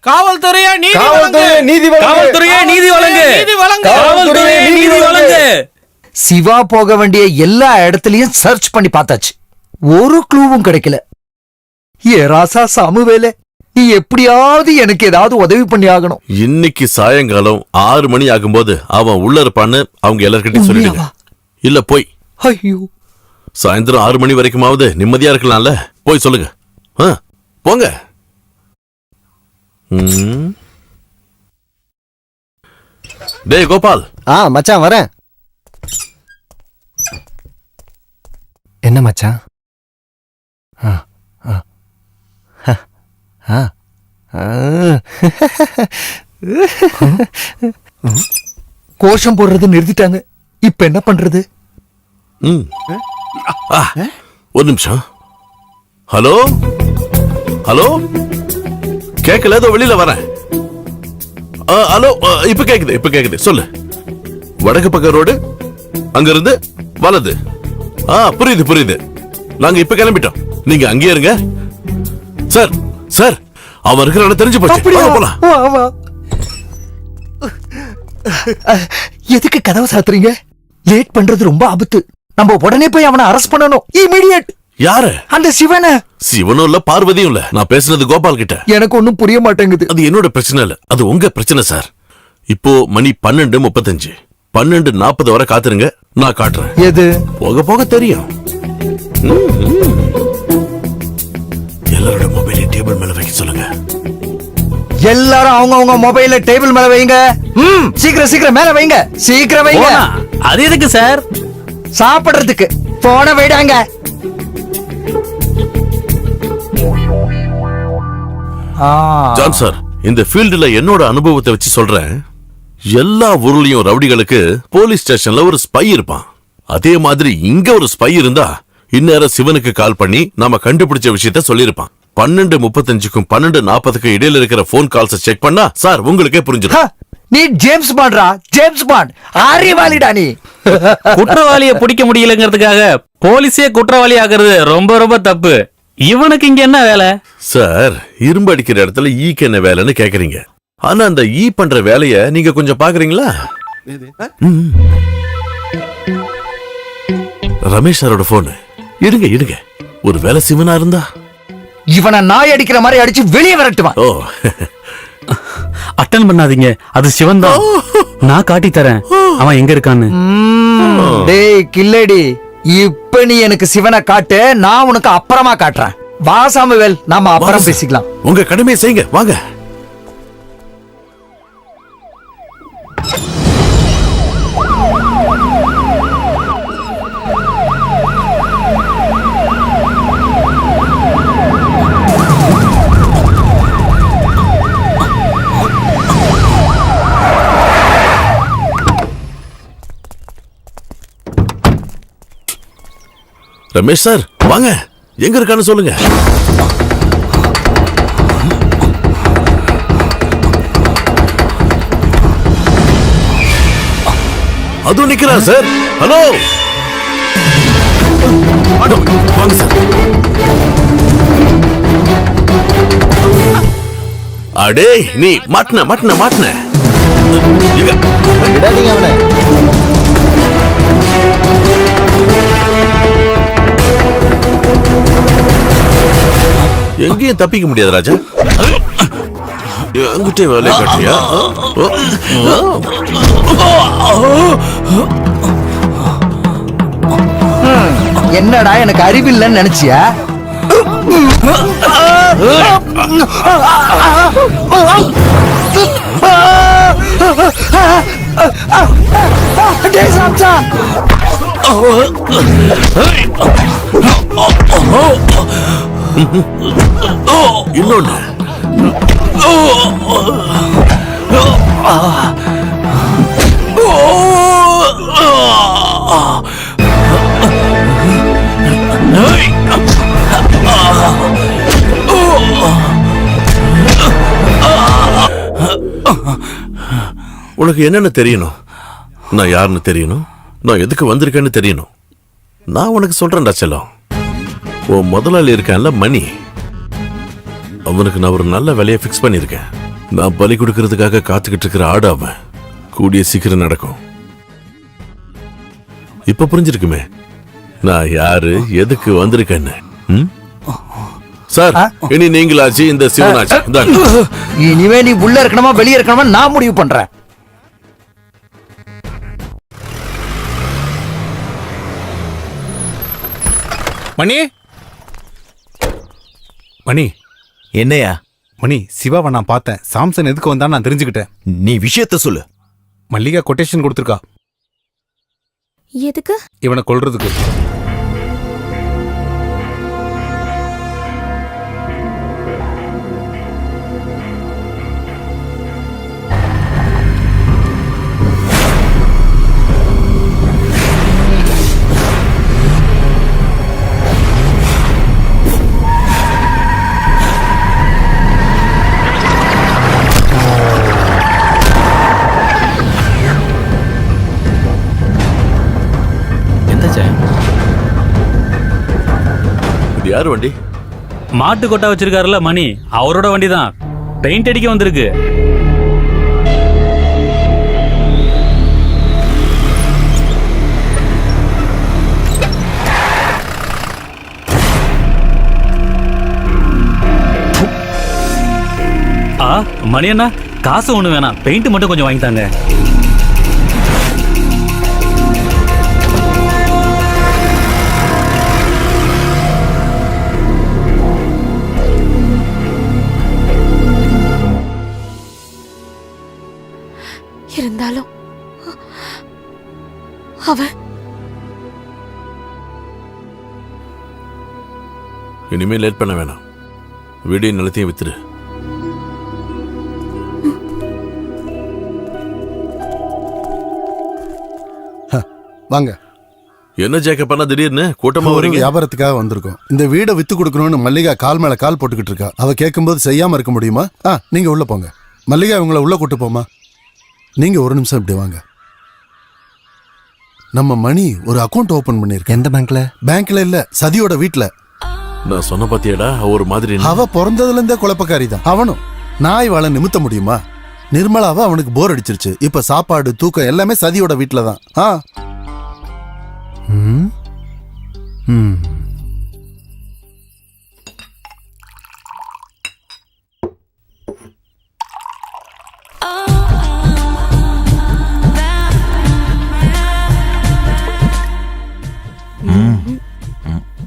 காவல்துறையே நீதி வழங்கு. சிவா போக வேண்டிய எல்லா இடத்துலயும் சர்ச் பண்ணி பார்த்தாச்சு, ஒரு க்ளூவும் கிடைக்கல. ஏ ராசா சாமுவேலே, நீ எப்படியாவது எனக்கு ஏதாவது உதவி பண்ணி ஆகணும். இன்னைக்கு சாயங்காலம் 6 மணி ஆகும்போது அவன் உள்ள இருப்பான்னு அவங்க எல்லார்கிட்டயும் சொல்லிடுங்க. இல்ல போய் ஐயோ, சாயந்தரம் 6 மணி வரைக்குமாவது நிம்மதியா இருக்கலாம்ல, போய் சொல்லுங்க. போங்க. டேய் கோபால். மச்சான் வரேன். என்ன மச்சான்? கோஷம் போடுறது நிறுத்திட்டாங்க, இப்ப என்ன பண்றது? ஒரு நிமிஷம். ஹலோ ஹலோ, கேட்கல, ஏதோ வெளியில வரேன். ஹலோ, இப்ப கேக்குது சொல்லு. வடக்கு பக்க ரோடு, அங்க இருந்து வலது. புரியுது. நாங்க இப்ப கிளம்பிட்டோம், நீங்க அங்கேயே இருங்க. சார் சார், அவன் இருக்கிற இடம் தெரிஞ்சு போச்சு, போலாம். எதுக்கு கதவை சாத்துறீங்க? லேட் பண்றது ரொம்ப ஆபத்து. நம்ம உடனே போய் அவனை அரெஸ்ட் பண்ணணும், இமிடியேட். யாரு? அந்த சிவனை. சிவனும் இல்ல, பார்வதியும் இல்ல. நான் பேசுனது கோபால் கிட்ட. எனக்கு ஒண்ணும் புரிய மாட்டேங்குது. அது என்னோட பிரச்சனை இல்ல, அது உங்க பிரச்சனை சார். இப்போ மணி 12:35. 12:40 வரை காத்துருங்க, நான் காட்டுறேன். எது? போக போக தெரியும். எல்லாரோட மொபைலை டேபிள் மேல வைக்க சொல்லுங்க. எல்லாரும் அவங்க மொபைல டேபிள் மேல வைங்க. சீக்கிரம் மேல வைங்க, சீக்கிரம் வைங்க. அது எதுக்கு சார்? சாப்பிடுறதுக்கு. போன வைடாங்க. ஜான் சார், இந்த ஃபீல்டுல என்னோட அனுபவத்தை வச்சு சொல்றேன். எல்லா ஊர்லயும் ரவுடிகளுக்கு போலீஸ் ஸ்டேஷன்ல ஒரு ஸ்பை இருப்பான். அதே மாதிரி இங்க ஒரு ஸ்பை இருந்தா இந்நேரம் சிவனுக்கு கால் பண்ணி நாம கண்டுபிடிச்ச விஷயத்த சொல்லிருப்பான். 12:35க்கும் 12:40க்கும் இடையில இருக்கிற போன் கால்ஸ் செக் பண்ணா சார் உங்களுக்கே புரிஞ்சிடும். நீ ஜேம்ஸ் பாண்ட்ரா, ஜேம்ஸ் பாண்ட். அறிவாளிடா நீ. குற்றவாளியை பிடிக்க முடியலங்கிறதுக்காக போலீஸே குற்றவாளி ஆகிறது ரொம்ப ரொம்ப தப்பு. இவனுக்கு இங்க என்ன வேலை? சார், இரும்பு அடிக்கிற இடத்துல ஈக்கு என்ன வேலைன்னு கேக்குறீங்க. ஆனா அந்த ஈ பண்ற வேலைய நீங்க கொஞ்சம் பாக்குறீங்களா? ரமேஷ் சாரோட போன். இடுங்க. ஒரு வேலை சிவனா இருந்தா இவனை நாய் அடிக்கிற மாதிரி அடிச்சு வெளியே விரட்டுவான். ஓ, அட்டன் பண்ணாதீங்க, அது சிவன் தான். நான் காட்டி தரேன் அவன் எங்க இருக்கான்னு. டேய் கில்லடி, இப்ப நீ எனக்கு சிவனை காட்டு, நான் உனக்கு அப்புறமா காட்டுறேன். வா சாமுவேல், நாம அப்புறம் பேசிக்கலாம். உங்க கடமையை செய்யுங்க, வாங்க. ரமேஷ் சார் வாங்க, எங்க இருக்கான்னு சொல்லுங்க. அதுவும் நிக்கிறான் சார். ஹலோ, வாங்க சார். அடே, நீ மாட்டின எங்கேயும் தப்பிக்க முடியாது ராஜா. என்கிட்ட வேலை காட்டியா? என்னடா எனக்கு அறிவில்லைன்னு நினைச்சியா? இன்னொன்னு. உனக்கு என்னன்னு தெரியணும், நான் யாருன்னு தெரியணும், நான் எதுக்கு வந்திருக்கேன்னு தெரியணும். நான் உனக்கு சொல்றேன்டா செல்லம். உன் முதலாளி இருக்கான்ல மணி, அவனுக்கு நான் ஒரு நல்ல வேலையை ஃபிக்ஸ் பண்ணியிருக்கேன். நான் பலி கொடுக்கறதுக்காக காத்துக்கிட்டு இருக்கிற ஆடு அவன். கூடிய சீக்கிரம் நடக்கும். இப்ப புரிஞ்சிருக்குமே நான் யாரு, எதுக்கு வந்திருக்கேன்னு. சார், இனி நீங்களாச்சு இந்த சிவனாச்சு. இந்தாங்க. இனிமே நீ உள்ள இருக்கணுமா வெளியே இருக்கணுமா நான் முடிவு பண்றேன். மணி மணி என்னையா? மணி, சிவாவை நான் பார்த்தேன். சாம்சன் எதுக்கு வந்தான்னு நான் தெரிஞ்சுக்கிட்டேன். நீ விஷயத்த சொல்லு. மல்லிகா கொட்டேஷன் கொடுத்துருக்கா. எதுக்கு? இவனை கொல்றதுக்கு. இது யாரு வண்டி? மாட்டு கொட்டா வச்சிருக்காருல மணி, அவரோட வண்டி தான். பெயிண்ட் அடிக்க வந்திருக்கு. மணி அண்ணா, காசு ஒண்ணு வேணாம், பெயிண்ட் மட்டும் கொஞ்சம் வாங்கித்தாங்க. இருந்தாலும் அவன் இனிமே லேட் பண்ண வேணாம். வீடியோ நிலத்தையும் வித்துரு. வாங்க. என்ன ஜேக்கப் பண்ணா திடீர்னு கூட்டமா ஒரு வரீங்க? வியாபாரத்துக்காக வந்திருக்கோம். இந்த வீடை வித்து கொடுக்கணும்னு மல்லிகா கால் மேல கால் போட்டுக்கிட்டு இருக்கா. அவ கேட்கும்போது செய்யாம இருக்க முடியுமா? நீங்க உள்ள போங்க. மல்லிகா இவங்களை உள்ள கூட்டு போமா. நீங்க ஒரு நிமிஷம் இப்படி வாங்க. நம்ம மணி ஒரு அக்கௌண்ட் ஓபன் பண்ணிருக்க. எந்த பேங்க்ல? பேங்க்ல இல்ல, சதியோட வீட்ல. நான் சொன்ன பாத்தியாடா, ஒரு மாதிரி அவ பிறந்ததுல இருந்தே குழப்பக்காரி தான். அவனும் நாய் வாழ நிமித்த முடியுமா? நிர்மலாவா அவனுக்கு போர் அடிச்சிருச்சு. இப்ப சாப்பாடு தூக்கம் எல்லாமே சதியோட வீட்ல தான்.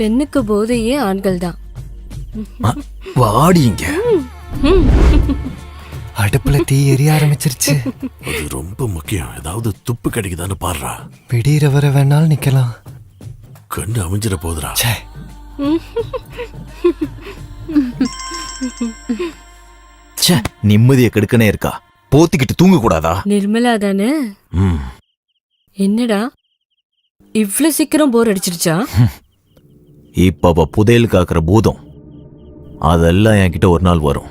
பெண்ணுக்கு போதையே ஆண்கள் தான். வாடிங்க. அடுப்புல தீ எரிய ஆரம்பிச்சிருச்சு. அது ரொம்ப முக்கியம். ஏதாவது துப்பு கிடைக்குதான்னு பாடுறா. விடியற வர வேணாலும் நிக்கலாம். கண்ணு அமைஞ்சிட போதுரா. நிம்மதியை கெடுக்கனே இருக்கா? போத்திக்கிட்டு தூங்க கூடாதா? நிர்மலா தானே? என்னடா இவ்ளோ சீக்கிரம் போர் அடிச்சிருச்சா? இப்ப அவ புதையல் காக்குற பூதம். அதெல்லாம் என்கிட்ட ஒரு நாள் வரும்.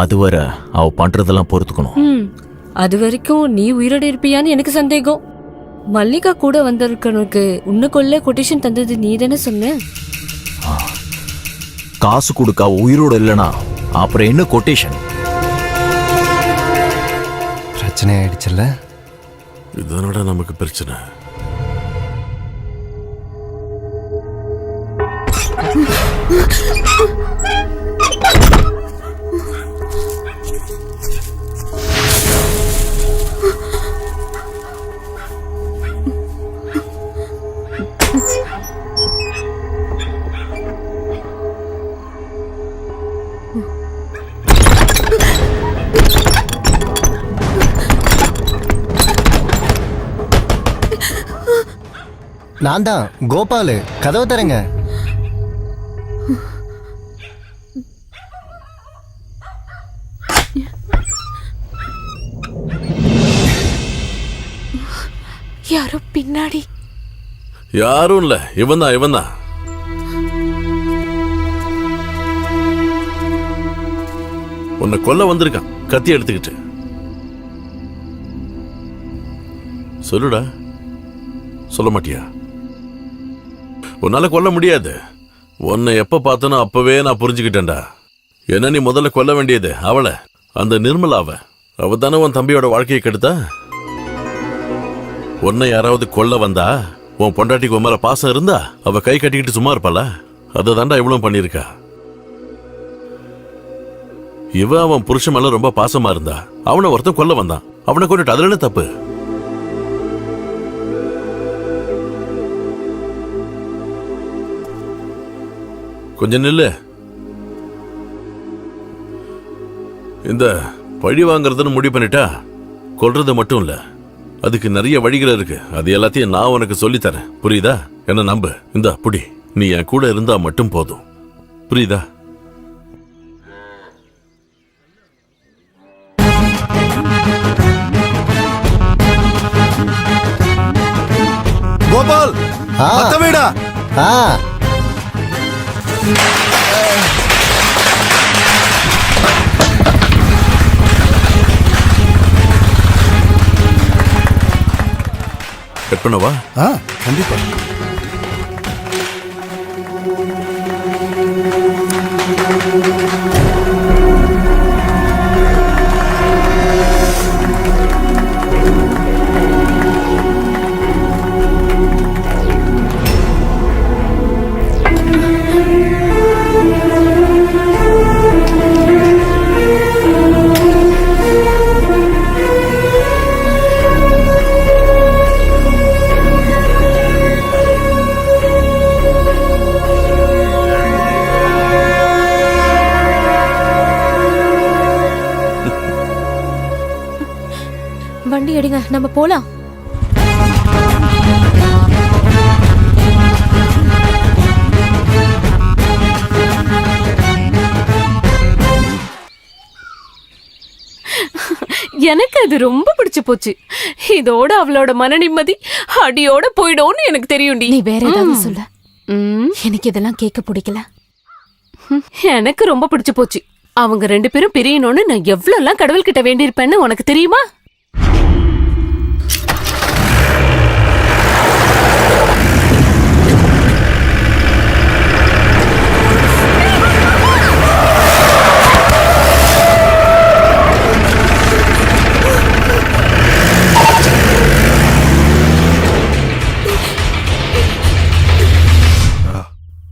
அதுவரை அவ பண்றதெல்லாம் பொறுத்துக்கணும். அது வரைக்கும் நீ உயிரோட இருப்பியான்னு எனக்கு சந்தேகம். மல்லிகா கூட வந்திருக்கனுக்கு உன்னை கொல்ல கொட்டேஷன் தந்தது நீ தானே சொன்ன? காசு கொடுக்க அவ உயிரோட இல்லனா அப்புறம் என்ன கொட்டேஷன்? பிரச்சனை ஆயிடுச்சுல்ல. இதனோட நமக்கு பிரச்சனை. நான் தான் கோபாலு. கதவை தரங்க. யாரோ பின்னாடி. யாரும் இல்ல, இவன் தான். உன்னை கொல்ல வந்திருக்கான் கத்தி எடுத்துக்கிட்டு. சொல்லுடா. சொல்ல மாட்டியா? உன்னால கொல்ல முடியாது. உன்னை எப்ப பார்த்தனோ அப்பவே நான் புரிஞ்சுக்கிட்டேன்டா. என்ன நீ முதல்ல கொல்ல வேண்டியது அவளை, அந்த நிர்மலாவ. அவ தானே உன் தம்பியோட வாழ்க்கையை கெடுத்தா. உன்னை யாராவது கொல்ல வந்தா, உன் பொண்டாட்டிக்கு உன் மேல பாசம் இருந்தா அவ கை கட்டிக்கிட்டு சும்மா இருப்பாளா? அதை தாண்டா இவ்வளவு பண்ணிருக்கா. இவ அவன் புருஷன் மேல ரொம்ப பாசமா இருந்தா, அவனை ஒருத்தன் கொல்ல வந்தான், அவனை கொண்டுட்டு அதுல என்ன தப்பு? கொஞ்சம் நில்லு. இந்த பழி வாங்குறதுன்னு முடிவு பண்ணிட்டா கொல்றது மட்டும் இல்ல, அதுக்கு நிறைய வழிகள் இருக்கு. அது எல்லாத்தையும் நான் உனக்கு சொல்லித்தரேன், புரியுதா? என்ன நம்பு. இந்த புடி, நீ என் கூட இருந்தா மட்டும் போதும், புரியுதா? கோபால், அத்தை வீடா? ஆ கட் பண்ணவா? கண்டிப்பா. வண்டி எடுங்க, நம்ம போலாம். எனக்கு அது ரொம்ப பிடிச்சு போச்சு. இதோட அவளோட மன நிம்மதி அடியோட போயிடும்னு எனக்கு தெரியும்டி. நீ வேற ஏதாவது சொல்ல. எனக்கு இதெல்லாம் கேட்க பிடிக்கல. எனக்கு ரொம்ப பிடிச்சு போச்சு. அவங்க 2 பேரும் பிரியணும்னு நான் எவ்வளவு கடவுள் கிட்ட வேண்டியிருப்பேன்னு உனக்கு தெரியுமா?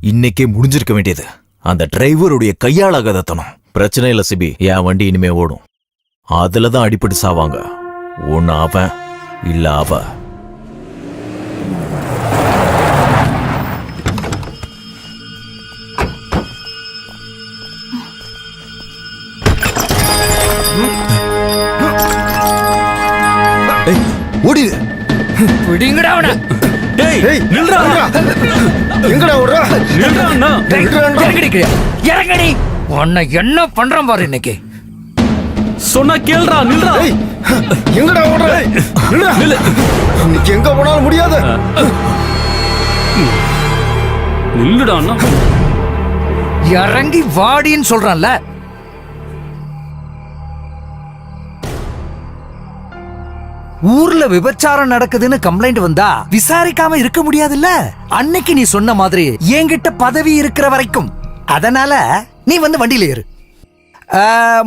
இன்னைக்கே முடிஞ்சிருக்க வேண்டியது. அந்த டிரைவருடைய கையாளாகதத்தனம். பிரச்சனை இல்ல சிபி, என் வண்டி இனிமே ஓடும். அதுலதான் அடிப்பட்டு சாவாங்க. ஒன்னு அவன் இல்ல அவ. ஓடிடு. விடுங்கடா அவனை. டேய், நில்றா. எங்கடா ஓடுற? நில்றா அண்ணா. இறங்கடி கீழே. இறங்கடி. உன்னை என்ன பண்றான் பாரு இன்னைக்கு. சொன்னா கேளுடா, நில்றா. எங்கடா ஓடுற? நில்லு. இன்னைக்கு எங்க போனாலும் முடியாது. நில்லுடா அண்ணா. இறங்கி வாடின்னு சொல்றான்ல. ஊர்ல விபச்சாரம் நடக்குதுன்னு கம்ப்ளைண்ட் வந்தா விசாரிக்காம இருக்க முடியாதுல்ல. அன்னைக்கு நீ சொன்ன மாதிரி என்கிட்ட பதவி இருக்கிற வரைக்கும். அதனால நீ வந்து வண்டியில ஏறு.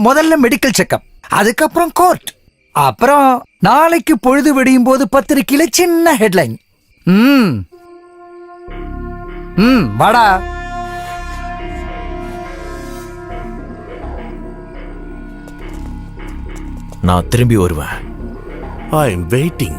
முதல்ல மெடிக்கல் செக்அப், அதுக்கப்புறம் கோர்ட், அப்புறம் நாளைக்கு பொழுது விடியும் போது பத்திரிக்கையில சின்ன ஹெட்லைன். வாடா. நான் திரும்பி வருவேன். I am waiting.